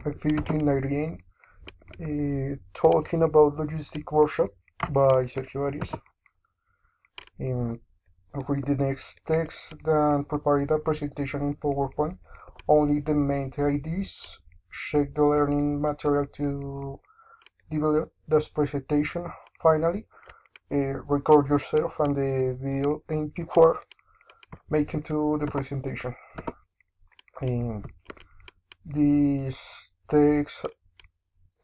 activity 98, talking about logistic workshop by Sergio. Read the next text, then prepare the presentation in PowerPoint. Only the main ideas. Check the learning material to develop this presentation. Finally, record yourself and the video in P4 making to the presentation. These texts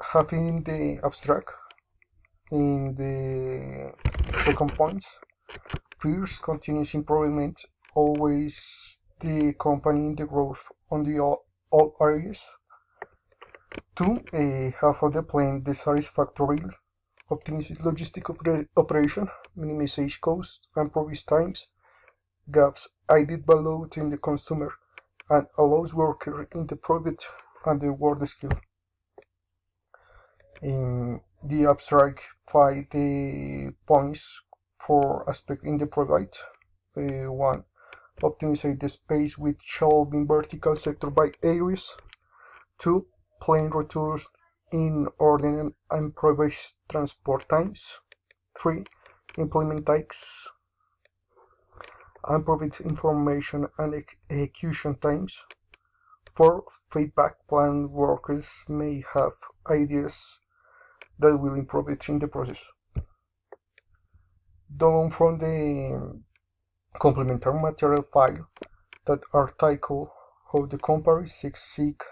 having the abstract in the second point. First, continuous improvement, always the company in the growth on the all areas. 2, half of the plan the satisfactory, optimize logistic operation, minimize costs, improve times, gaps added value to the consumer, and allows worker in the product and the word skill. In the abstract, 5 the points for aspect in the provide. 1. Optimize the space with shelving vertical sector by areas. 2. Plan returns in order and improve transport times. 3. Implement tasks. Improve information and execution times. 4. Feedback plan workers may have ideas that will improve it in the process. Down from the complementary material file that article how the company seek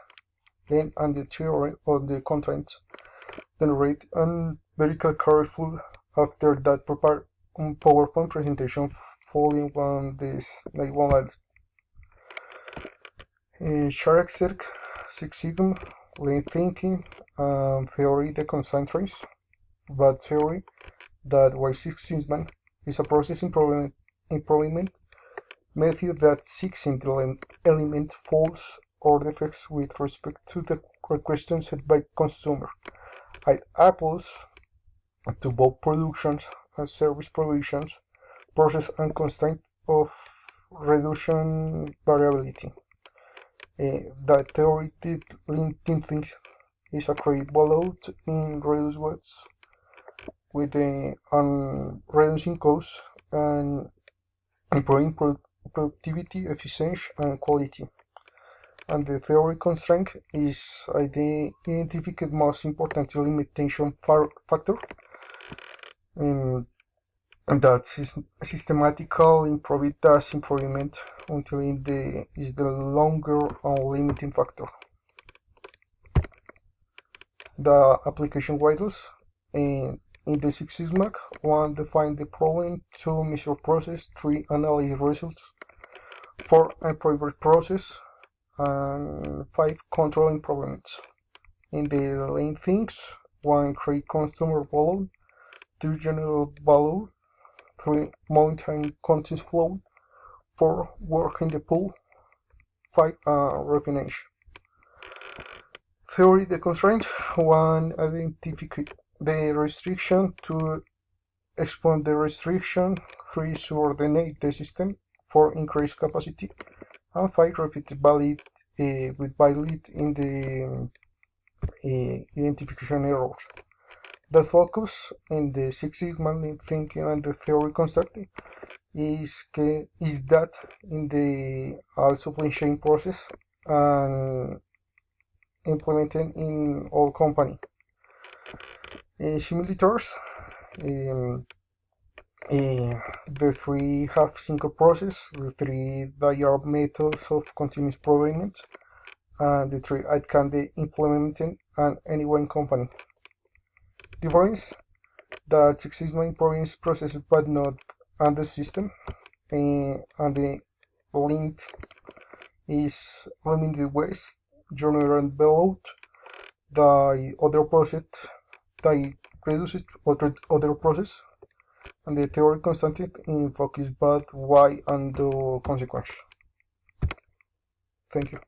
then and the theory of the contents. Then read and very careful after that prepare a PowerPoint presentation following on this like one character, Six Sigma, lean thinking, theory the concentrates, but theory that why Six Sigma is a process improvement method that seeks the element faults or defects with respect to the questions set by consumer. It apples to both productions and service provisions, process and constraint of reduction variability. That theoretic thinking is a great value in reduce waste with the reducing costs and improving productivity, efficiency, and quality. And the theory constraint is the identified most important limitation factor, and that systematical improvement until is the longer limiting factor. The application widens in the Six Sigma. 1. Define the problem. 2. Measure process. 3. Analyze results. 4. Improve process. And 5. Control improvements. In the lean things, 1. Create customer value. 2. General value. 3. Maintain content flow. 4. Work in the pool. 5. Refination. Theory the constraint. 1. Identify the restriction. 2. Expand the restriction. 3. Subordinate the system. 4. Increase capacity. And 5. Repeat valid with valid in the identification errors. The focus in the Six Sigma thinking and the theory constructing is that in the supply chain process and implemented in all company. Simulators, the 3 have single process, the 3 dial methods of continuous improvement, and the 3 it can be implemented in any one company. Difference that Six Sigma improves process but not on the system, and the link is limited waste general below the other process that reduces other process, and the theory constant in focus but why and the consequence. Thank you.